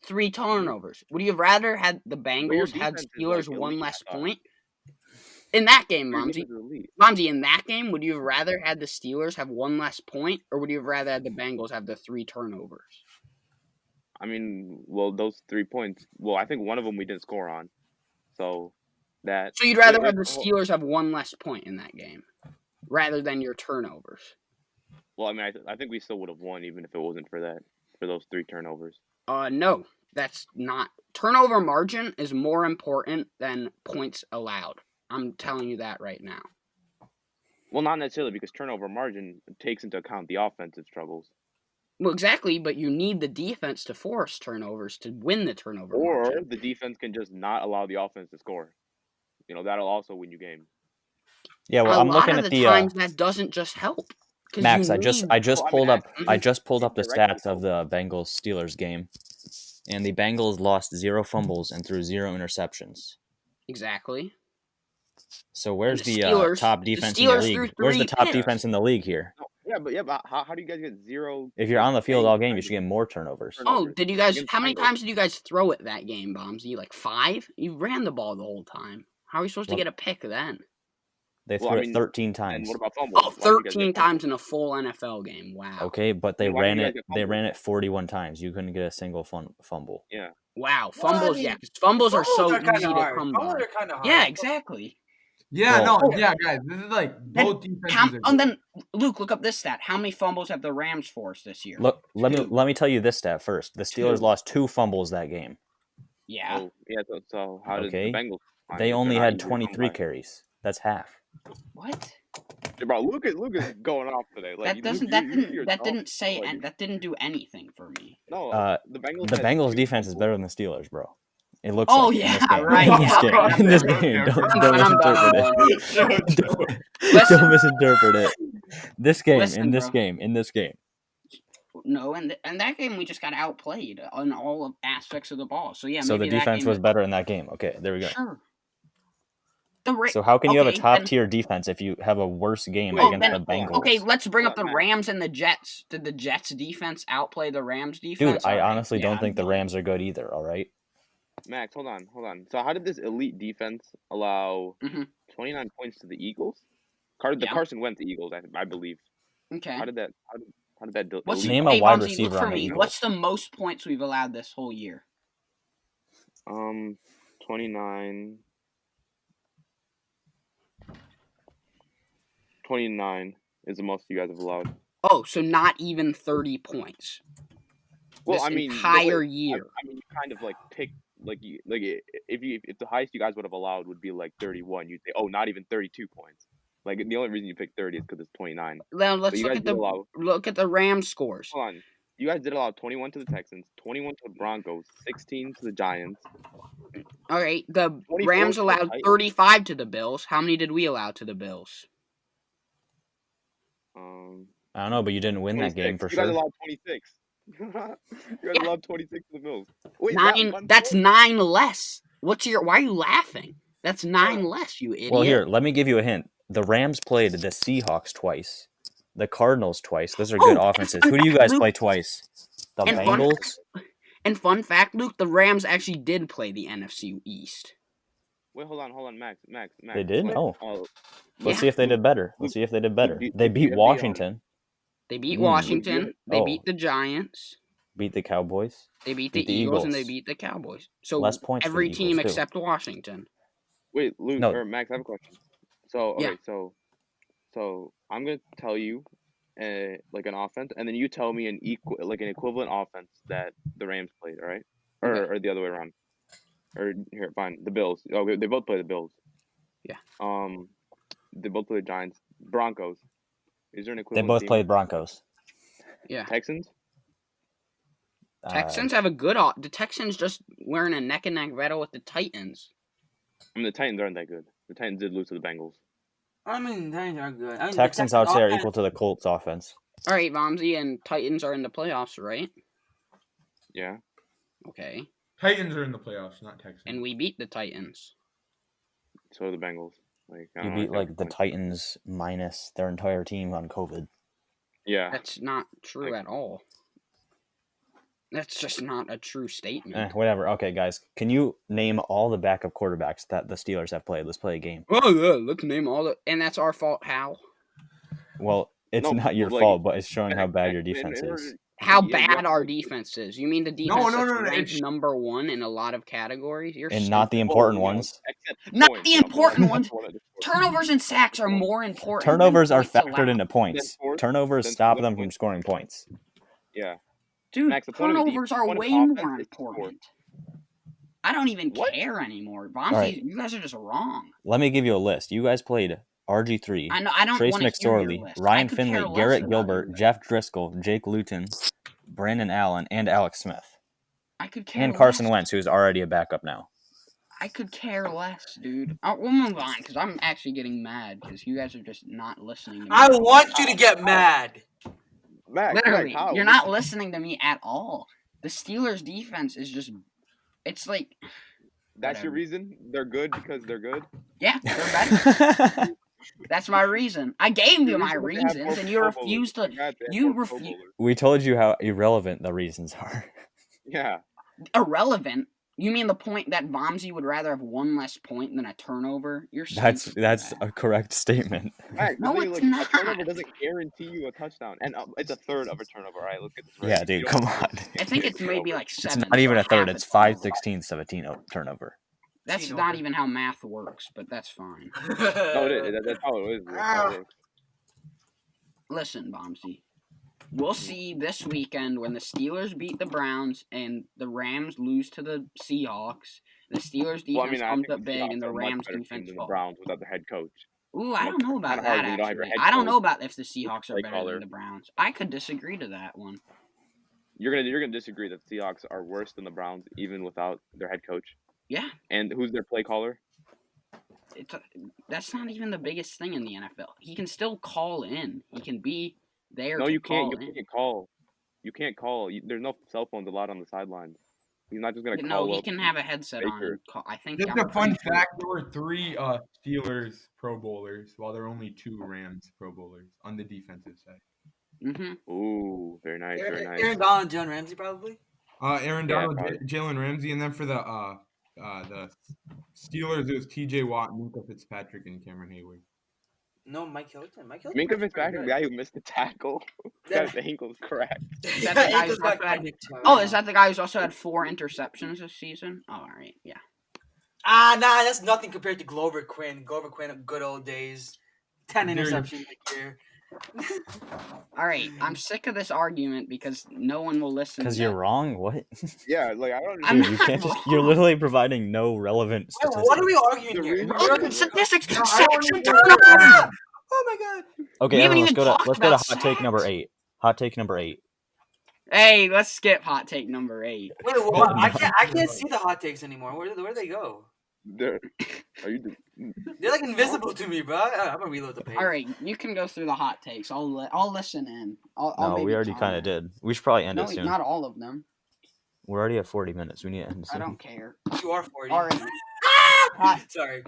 3 turnovers. Would you have rather had the But your Bengals had defense is Steelers like 1 elite, less I thought. point? In that game, Your Momsy. defense is elite. Momsy, in that game, would you have rather had the Steelers have 1 less point, or would you have rather had the Bengals have the 3 turnovers? I mean, well, those 3 points. Well, I think one of them we didn't score on. So that. So you'd rather wait, have the hold- Steelers have 1 less point in that game, rather than your turnovers. Well, I mean, I think we still would have won even if it wasn't for those 3 turnovers. No, that's not. Turnover margin is more important than points allowed. I'm telling you that right now. Well, not necessarily because turnover margin takes into account the offensive struggles. Well, exactly, but you need the defense to force turnovers to win the turnover Or margin. the defense can just not allow the offense to score. You know, that'll also win you games. Yeah, well, a I'm lot looking of at the the times that doesn't just help. 'Cause Max. you I just need- Well, I mean, pulled up. I actually, just pulled up the indirectly stats of the Bengals Steelers game, and the Bengals lost 0 fumbles and threw 0 interceptions. Exactly. So where's And the the Steelers- top the defense in the Steelers threw league? Where's the 3 top picks. defense in the league here? No, but how do you guys get 0? If you're on the field all game, you against should get more turnovers. Bengals? Oh, did you guys? Against How many Bengals. times did you guys throw it that game, Bombsy? Like 5? You ran the ball the whole time. How are we supposed to Well, get a pick then? They Well, threw I it mean, 13 And times. what about fumbles? Oh, Why did you guys get 13 fumbles? times in a full NFL game. Wow. Okay, but they Why ran did you it. guys get They fumbled? ran it 41 times. You couldn't get a single fumble. Yeah. Wow. Well, Fumbles, I mean, yeah. 'Cause fumbles are so kinda easy to hard. come Fumbles by. are kind of hard. Yeah, exactly. Yeah, Well- no, yeah, guys. This is like both defenses are And good. then, Luke, look up this stat. How many fumbles have the Rams forced this year? Look, let 2. me tell you this stat first. The Steelers 2. lost 2 fumbles that game. Yeah. Oh, yeah. So how did Okay. the Bengals? find They it? They're only not had easy to come 23 by. carries. That's half. What? Yeah, bro, Luke is going off today. Like, That doesn't. Luke, That you didn't. your That thoughts, didn't say. like- And that didn't do anything for me. No, the Bengals. The had Bengals 2 defense is fumbles. better than the Steelers, bro. It looks. Oh, like in yeah, this game. right, yeah. In this Okay, game, okay, don't okay. I'm misinterpret done. it. Listen. Don't misinterpret it. This game, Listen, in this bro. game. No, and that game we just got outplayed on all of aspects of the ball. So yeah, So the maybe that defense game was better in that game. Okay, there we go. Sure. So how can you have a okay, top then- tier defense if you have a worse game Wait, against then- the Bengals? Okay, let's bring up the Hold on, Matt. Rams and the Jets. Did the Jets defense outplay the Rams Dude, defense? I All right, honestly yeah, don't think the I'm- Rams are good either. All right. Max, hold on. So how did this elite defense allow Mhm. 29 points to the Eagles? The Yeah. Carson Wentz Eagles, I believe. Okay. How did that? How did that? What's Name elite- a wide Vamsi, receiver look for on the me. Eagles. What's the most points we've allowed this whole year? 29. is the most you guys have allowed. Oh, so not even 30 points. Well, This I mean, entire year. I mean, you kind of like pick if the highest you guys would have allowed would be like 31, you'd say, oh, not even 32 points. Like the only reason you picked 30 is because it's 29. Now let's you look guys at did allow. the Rams scores. Hold on, you guys did allow 21 to the Texans, 21 to the Broncos, 16 to the Giants. All right, the 24 Rams to the allowed Titans. 35 to the Bills. How many did we allow to the Bills? I don't know, but you didn't win that 26. game for You guys sure. allowed 26. You guys allowed 26 to the Bills. Wait, That's 9 less. Why are you laughing? That's 9 less, you idiot. Well, here, let me give you a hint. The Rams played the Seahawks twice, the Cardinals twice. Those are good offenses. Who do you guys play twice? The Bengals? And fun fact, Luke, the Rams actually did play the NFC East. Wait, hold on, Max. They did? Like, oh. Let's see if they did better. They beat Washington. They beat Washington. They beat the Giants. Beat the Cowboys. They beat the Eagles, and they beat the Cowboys. So less points every for the team Eagles, except Washington. Wait, Luke or Max, I have a question. So Yeah. so I'm gonna tell you, like an offense, and then you tell me an equivalent offense that the Rams played, all right? Or the other way around. Or here, fine, the Bills. Oh, they both play the Bills. Yeah. They both play the Giants. Broncos. Is there an They equivalent? both team? played Broncos. Yeah. Texans. Texans have a good. The Texans just wearing a neck and neck battle with the Titans. I mean, the Titans aren't that good. The Titans did lose to the Bengals. I mean, the Titans are good. I mean, Texans, I would say, are equal to the Colts offense. All right, Vamsi, and Titans are in the playoffs, right? Yeah. Okay. Titans are in the playoffs, not Texans. And we beat the Titans. So are the Bengals. Like You beat like the Titans minus their entire team on COVID. Yeah. That's not true at all. That's just not a true statement. Whatever. Okay, guys. Can you name all the backup quarterbacks that the Steelers have played? Let's play a game. Oh, yeah. Let's name all the... And that's our fault. How? Well, it's not your fault, but it's showing how bad your defense is. How bad our defense is. You mean the defense No, that's ranked number 1 in a lot of categories? You're and not the important ones. Not the important ones. Turnovers and sacks are more important. Turnovers are factored into points. Turnovers stop them from scoring points. Yeah. Dude, Max, turnovers are way more important. I don't even care anymore. Vamsi, you guys are just wrong. Let me give you a list. You guys played RG3, I don't Trace want to hear your McSorley, list. Ryan I could Finley, care less Garrett about Gilbert, your Jeff Driscoll, Jake Luton, Brandon Allen, and Alex Smith. I could care And Carson less. Wentz, who's already a backup now. I could care less, dude. We'll move on, because I'm actually getting mad, because you guys are just not listening to me. I want you to get mad. Max, Literally, how? you're not listening to me at all. The Steelers' defense is just... It's like... That's whatever. your reason? They're good because they're good? Yeah, they're better. That's my reason. I gave you my reason they have reasons, more and you Pro refuse to... Bowlers. They have You more Pro refuse... Bowlers. We told you how irrelevant the reasons are. Yeah. Irrelevant? You mean the point that Vamsi would rather have one less point than a turnover? You're That's stupid for that. a correct statement. Max, No, really, it's A not. turnover doesn't guarantee you a touchdown. And it's a third of a turnover, all right? Look at this. Right? Yeah, dude, come on. I think it's maybe like 7. It's not even or a third. half It's a turnover. 5/16/17 turnover. That's not even how math works, but that's fine. No, it is. That's how it is. That's how it works. Listen, Vamsi. We'll see this weekend when the Steelers beat the Browns and the Rams lose to the Seahawks. The Steelers defense comes up big and the Rams defense the falls. Browns without the head coach. Ooh, I don't know about Kinda that, hard when you don't have your actually. head I don't coach. know about if the Seahawks are Play better caller. than the Browns. I could disagree to that one. You're gonna disagree that the Seahawks are worse than the Browns even without their head coach. Yeah. And who's their play caller? That's not even the biggest thing in the NFL. He can still call in. He can be there. No, to you can't. call You in. can't call. You can't call. There's no cell phones allowed on the sidelines. He's not just gonna call. No, he up can have a headset on. Baker. And call. I think. Just I'm a fun pretty sure- fact: there were 3 Steelers Pro Bowlers, while there are only 2 Rams Pro Bowlers on the defensive side. Mhm. Ooh, very nice, very nice. Aaron Donald, John Ramsey, probably. Aaron Yeah, Donald, probably. Jalen Ramsey, and then for the Steelers, it was T.J. Watt, Minka Fitzpatrick, and Cameron Hayward. No, Mike Hilton. Minka Fitzpatrick, the guy who missed the tackle. Got his ankles cracked. Is that the guy who's also had- Oh, is that the guy who's also had 4 interceptions this season? Oh, all right, yeah. Nah, that's nothing compared to Glover Quinn. Glover Quinn, good old days. 10 There you- interceptions a year. All right, I'm sick of this argument because no one will listen. Because you're wrong. What? Yeah, like I don't I'm Dude, you not can't just. wrong. You're literally providing no relevant Wait, statistics. what are we arguing here? reason- Relevant statistics. No, I Sacks don't and understand what turnovers. you're arguing. Oh my god. Okay, We haven't everyone, even let's talked go to about hot take number sacks. 8. Hot take number 8. Hey, let's skip hot take number 8. Wait, Oh, what? I no. can't see the hot takes anymore. Where they go? There, are you? They're like invisible to me, bro. I'm gonna reload the page. All right, you can go through the hot takes. I'll listen in. I'll No, maybe we already kind of comment. did. We should probably end No, it soon. not all of them. We're already at 40 minutes. We need to end I soon. don't care. You are 40. All right, hot Sorry.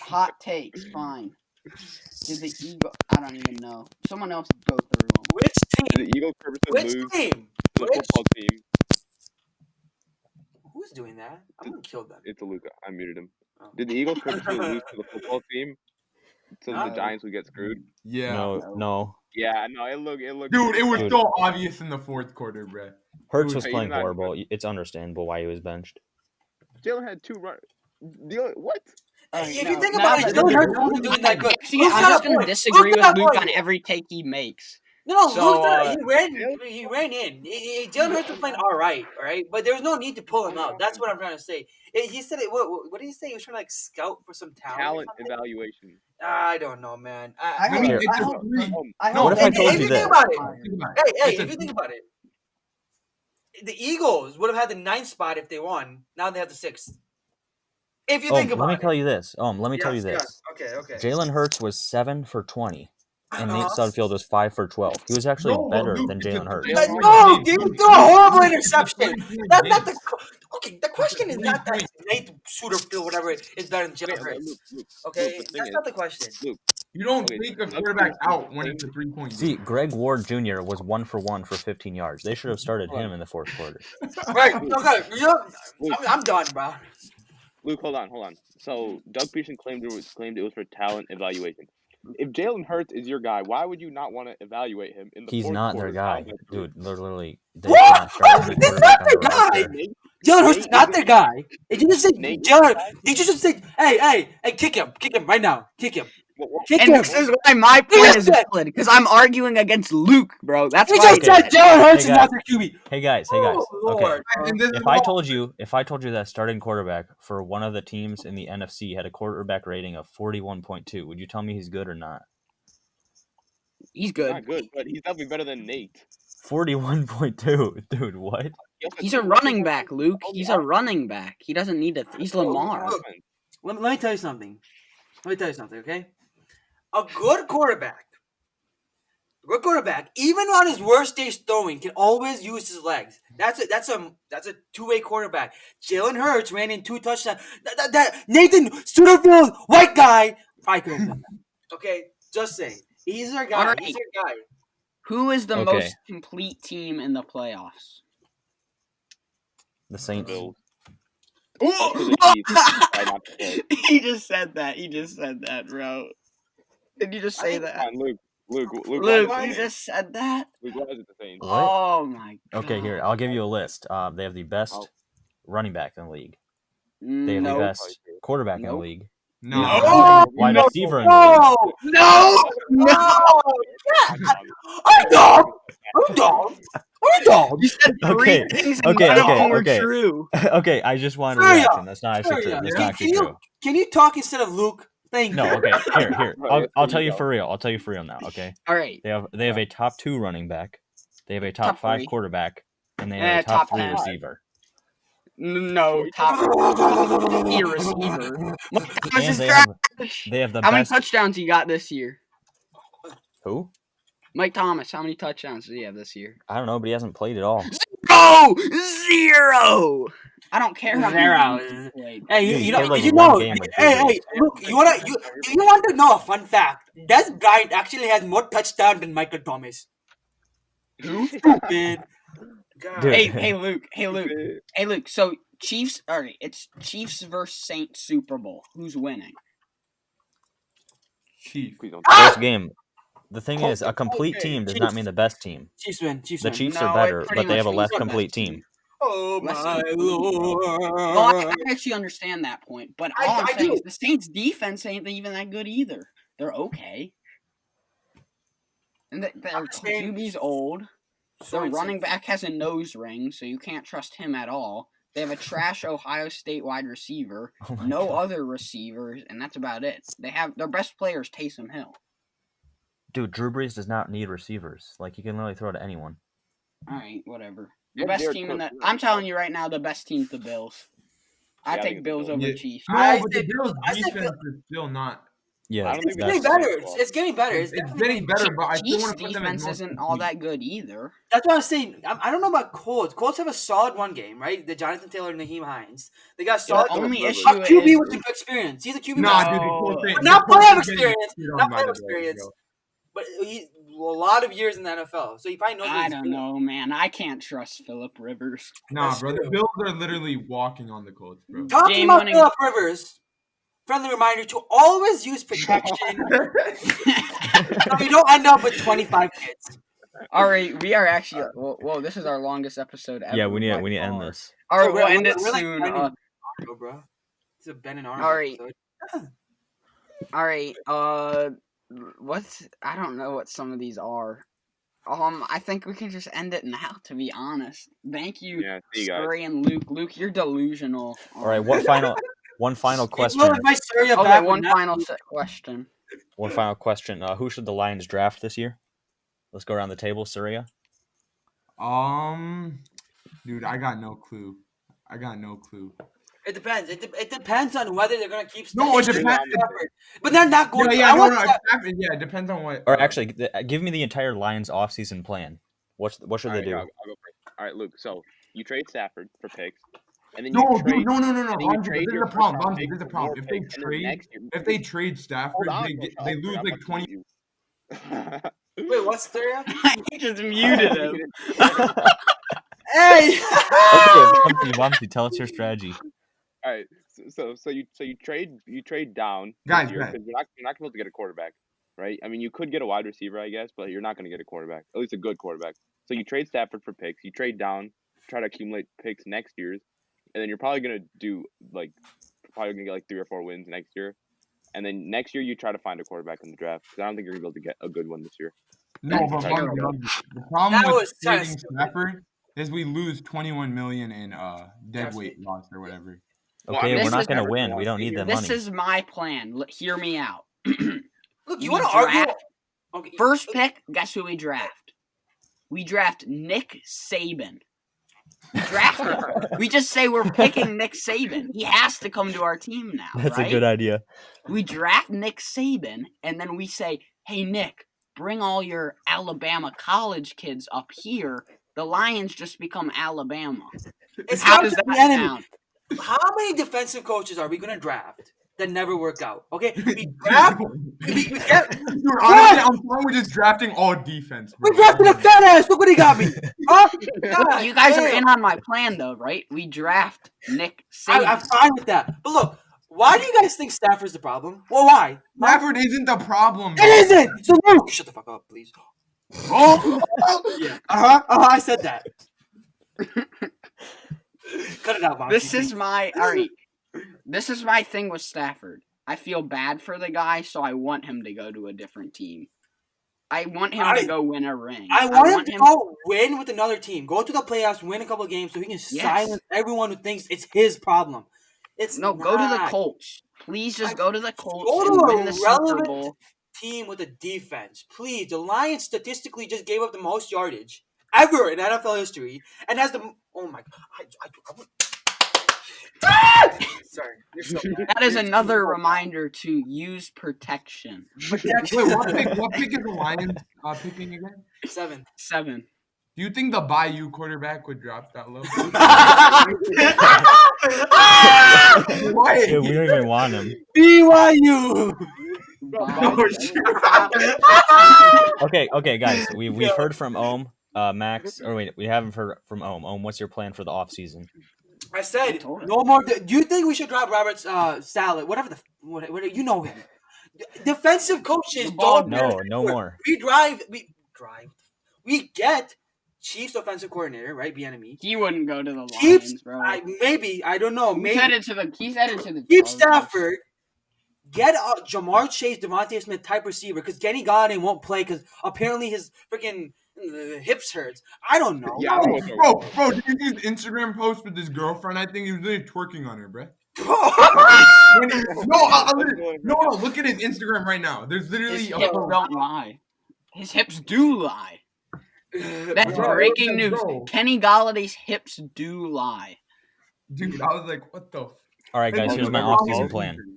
hot takes. Fine. Did the Eagle? I don't even know. Someone else go through them. Which team? The Eagles purposely Which lose team? to the Which? football team. Who's doing that? I'm gonna kill them. It's a Luca. I muted him. Oh. Did the Eagles purposely lose to the football team so No. the Giants would get screwed? Yeah. No. Yeah, no, it looked. Dude, it was Dude. so obvious in the fourth quarter, bro. Hurts was Hey, playing you're not- horrible. It's understandable why he was benched. Jalen had 2 runs. What? If No, you think no, about it, but- Jalen Hurts wasn't doing that good. See, Luke's I'm got just a gonna point. disagree Luke's with got a Luke point. on every take he makes. No, So, he ran in. Jalen Hurts was playing all right, but there was no need to pull him out. That's what I'm trying to say. He said it. What did he say? He was trying to like scout for some talent. Talent or something? evaluation. I don't know, man. I mean, Here. it's I a hope- three. I No, What if I told you you this? think about it, Think about it. hey, It's a if you think about it, the Eagles would have had the 9th spot if they won. Now they have the 6th. If you think about let me it. tell you this. Let me tell you Yes, this. yes. Okay. Jalen Hurts was 7 for 20, and Nate Uh-huh. Sudfeld was 5 for 12. He was actually No, better Luke, than it's a Jalen Hurts. three-point No, game. dude, threw a horrible interception. Three-point That's game. not the. Okay, the question is not that Nate Suterfield, whatever, is better than Jalen Okay, Hurts. Luke, Okay, the thing that's is- not the question. You don't Okay, take a Doug quarterback Peterson out when played- it's a 3-point See, game. Greg Ward Jr. was 1 for 1 for 15 yards. They should have started him in the fourth quarter. Right? Okay, I'm done, bro. Luke, hold on. So Doug Peterson claimed it was for talent evaluation. If Jalen Hurts is your guy, why would you not want to evaluate him in the He's fourth not quarter? their guy, How about dude. They're literally they What? cannot start any He's quarterback not on the their guy. roster. Jalen Hurts is not their guy. Did you just say Nate- Jalen? Did you just say, hey, kick him right now, kick him, kick And him? this is why my point is valid, because I'm arguing against Luke, bro. That's He why. just said Jalen Hurts Hey, is not their QB. Hey guys. Oh, Okay. Lord. And this is If I all- told you that starting quarterback for one of the teams in the NFC had a quarterback rating of 41.2, would you tell me he's good or not? He's Not good. good, but he's definitely better than Nate. 41.2, dude. What? He's a running back, Luke. He's a running back. He doesn't need to. He's Lamar. Let me tell you something. Okay? A good quarterback, even on his worst days throwing, can always use his legs. That's a two-way quarterback. Jalen Hurts ran in 2 touchdowns. That Nathan Suterfield, white guy, I could have done that. Okay, just saying. He's their guy. Alright. He's their guy. Who is the Okay. most complete team in the playoffs? The Saints. Bills. Oh, To the Chiefs. Try not to play. he just said that, bro. Did you just say that? Fine, Luke, Luke, why you is it just said that? Luke, why is it the Saints? What? Oh my god. Okay, here, I'll give you a list. They have the best running back in the league. They have No. the best quarterback in the Nope. league. No. No. Wide No. receiver in the league. No! I'm dumb. You said three Okay, things and okay, none of okay, them were okay. true. Okay, I just wanted a Sure, yeah. reaction. That's not actually Sure, true. yeah. That's Can- not actually can you- true. Can you talk instead of Luke? Thank you. No, okay. Here. Right, I'll there tell you you go. for real. I'll tell you for real now. Okay. All right. They have a top 2 running back. They have a top Top 5 three. quarterback, and they have a top top 3 10. receiver. No, top tier receiver. Mike Thomas And is they have trash. they have the How many best. touchdowns he got this year? Who? Mike Thomas, how many touchdowns does he have this year? I don't know, but he hasn't played at all. Oh, 0! I don't care how Zero. many games he played. Hey, Dude, you he know, played, like, you one know, game with hey, Big look, you want to know a fun fact? Des Bryant actually has more touchdowns than Michael Thomas. Who? Stupid. God. Dude. Hey, Luke. So Chiefs. All right, it's Chiefs versus Saints Super Bowl. Who's winning? Chief. Please don't. First game. The thing is, a complete Okay, team does not mean the best team. Chiefs win. The Chiefs No, are it better, pretty but they have a much less means the complete best team. team. Oh Less my than- lord. Well, I actually understand that point, but all I'm I saying do. is the Saints' defense ain't even that good either. They're okay. And their saying- QB's old. Their Sorensen. running back has a nose ring, so you can't trust him at all. They have a trash Ohio State wide receiver, Oh my no God. other receivers, and that's about it. They have their best player is Taysom Hill. Dude, Drew Brees does not need receivers. Like, he can literally throw to anyone. All right, whatever. The Yeah, best Jared team in Cook, the. too. I'm telling you right now, the best team's the Bills. I Yeah, I think take it's Bills the over Yeah. Chiefs. No, I but the say- Bills' I say defense is still not. Yeah, I don't think It's we getting can that's, better. It's getting better. It's definitely getting better, but I still Chiefs' want to put them as defense most isn't all complete. that good either. That's what I was saying. I don't know about Colts. Colts have a solid one game, right? The Jonathan Taylor and Naheem Hines. They got The solid. only Rivers. issue A QB is with experience. He's a QB. Nah, with dude, the No. Colts ain't- But the not Colts playoff ain't getting experience. shit on Not by playoff the Bills, experience. bro. But he's a lot of years in the NFL, so he probably knows. what I he's don't doing. know, man. I can't trust Philip Rivers. Nah, That's bro, true. the Bills are literally walking on the Colts, bro. Talking Game about winning- Philip Rivers. Friendly reminder to always use protection so you don't end up with 25 kids. All right, we are actually. Whoa, this is our longest episode ever. yeah, we need by to end far. this. All right, Oh, we'll we're- end it we're like soon. Ben and Arnold, bro. It's a Ben and Arnold All right. episode. All right. What's I don't know what some of these are. I think we can just end it now. To be honest, thank you, Yeah, see you guys. Scurry and Luke. Luke, you're delusional. All right, one final question. Well, if my Syria Okay, back one would final not- question. One final question. Who should the Lions draft this year? Let's go around the table. Surya. Dude, I got no clue. It depends. It depends on whether they're gonna keep. No, it they should depends. keep Stafford. But they're not going. Yeah, I no, want no, Stafford. yeah, it depends on what. Or actually, give me the entire Lions offseason plan. What should All they right, do? I'll go first. All right, Luke. So you trade Stafford for picks, and then No, you dude, trade. no. then you Bonzi, trade this is your the problem. first-round Bonzi, pick this is the for problem. more picks, and then next year, If they trade Stafford, hold on, they lose I'm like about to 20. mute you. Wait, what's Syria? He just muted him. Hey. Okay, Vamsi, tell us your strategy. All right, so you trade down Guys, this year guys. because you're not going to be able to get a quarterback, right? I mean, you could get a wide receiver, I guess, but you're not going to get a quarterback, at least a good quarterback. So you trade Stafford for picks, you trade down, try to accumulate picks next year's, and then you're probably going to get like 3 or 4 wins next year, and then next year you try to find a quarterback in the draft because I don't think you're going to be able to get a good one this year. No, but That's Bonzi, terrible. the problem That with was kinda trading stupid. Stafford is we lose 21 million in dead Yes. weight loss or whatever. Well, I Okay, mean, this we're not is- going to win. We don't need the This money. is my plan. Hear me out. Look, you We want to argue? draft- Okay. First pick, guess who we draft? We draft Nick Saban. We draft him. We just say we're picking Nick Saban. He has to come to our team now. That's right? a good idea. We draft Nick Saban, and then we say, hey, Nick, bring all your Alabama college kids up here. The Lions just become Alabama. It's How not does the that enemy. sound? How many defensive coaches are we gonna draft that never work out? Okay, we draft. we get. Dude, honestly, I'm fine with just drafting all defense. We Bro. drafted a fat ass. Look what he got me. Huh? God You guys are damn. in on my plan, though, right? We draft Nick I'm Saban. fine with that. But look, why do you guys think Stafford's the problem? Well, why? Stafford isn't the problem. bro. It isn't. So Luke, shut the fuck up, please. Oh, Yeah. I said that. Cut it out, Bob. This is my all right. This is my thing with Stafford. I feel bad for the guy, so I want him to go to a different team. I want him to go win a ring. I want him to go win with another team. Go to the playoffs, win a couple of games, so he can silence everyone who thinks it's his problem. It's No, go to the not. Colts. Please just go to the Colts Go and to win a the Super relevant Bowl. team with a defense. Please. The Lions statistically just gave up the most yardage ever in NFL history and has the. Oh my God. Sorry. You're so bad. That is another reminder to use protection. wait, what pick is the Lions picking again? 7. 7. Do you think the Bayou quarterback would drop that low? Why? Dude, we don't even want him. BYU. Okay, guys. We've heard from Ohm, Max. Or wait, we haven't heard from Ohm. Ohm, what's your plan for the offseason? I said no more. Do you think we should drop Robert's salad? Whatever whatever you know him. Defensive coaches don't. No more. We get Chiefs offensive coordinator, right? Bieniemy. He wouldn't go to the Chiefs. Lions, bro. Maybe I don't know. He's Maybe headed to the. He's headed to the. keep Chargers. Stafford. Get Jamar Chase, Devontae Smith type receiver because Kenny Galladay won't play because apparently his freaking hips hurts. I don't know. Yeah, I don't know what they're Bro, did you see his Instagram post with his girlfriend? I think he was really twerking on her, bro. No, look at his Instagram right now. There's literally His hips don't lie. His hips do lie. That's Bro, breaking let's news. go. Kenny Galladay's hips do lie. Dude, I was like, what the? All right, guys. Hey, Here's look my at off-season all plan. these-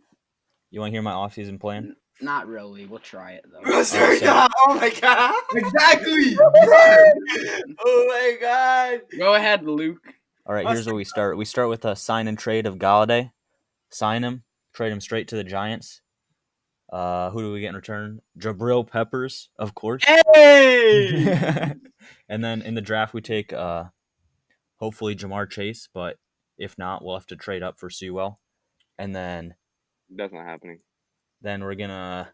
You want to hear my off-season plan? Not really. We'll try it though. Oh my god! Exactly. Oh my god! Go ahead, Luke. All right, here's where we start. We start with a sign and trade of Galladay. Sign him, trade him straight to the Giants. Who do we get in return? Jabril Peppers, of course. Hey! And then in the draft, we take hopefully Jamar Chase, but if not, we'll have to trade up for Sewell. And then That's not happening. we're gonna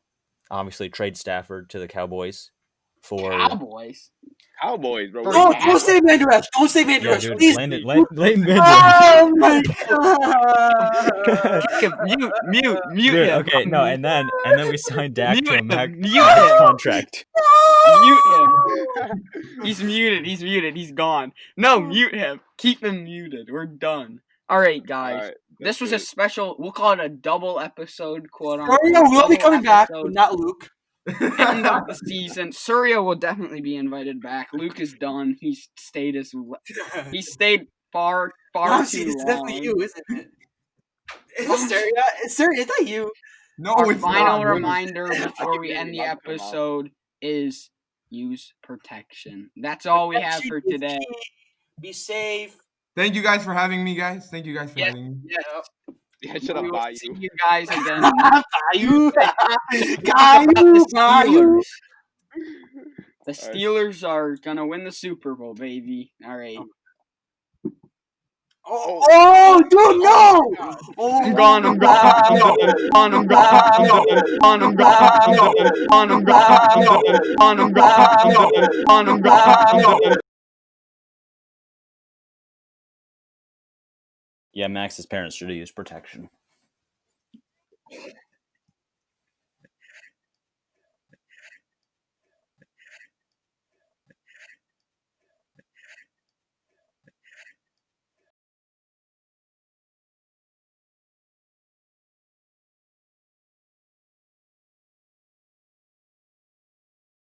obviously trade Stafford to the Cowboys for Cowboys. Cowboys, bro. For No, Dak. don't say Mandaresh. Don't say yeah, Mandaresh. dude. Please. Landon Vander. Oh my god! mute Dude, him. okay, no, and then we signed Dak Mute to a him, max mute him. contract. Mute him. He's muted. He's gone. No, mute him. Keep him muted. We're done. All right, guys. Alright, This was a that's special. We'll call it a double episode, quote Oh unquote. no, we'll be double coming back, episode, but not Luke. End of the season. Surya will definitely be invited back. Luke is done. He's stayed he stayed far Honestly, too it's long. definitely you, isn't it? It's Syria. It's Syria. It's not you. No, Our it's final not, bro. reminder before we end the episode is use protection. That's all we have for today. Be safe. Thank you guys for having me, guys. Thank you guys for Yeah. having me. Yeah. Yeah, I should We have will bought see you. you guys again. Caillou. The Caillou. Steelers. The Alright. Steelers are gonna win the Super Bowl, baby. All right. Oh, dude, no! Oh, I'm gone. I'm gone. I'm gone. I'm gone. I'm gone. I'm gone. I'm gone. I'm gone. I'm gone. I'm gone. Yeah, Max's parents should have used protection.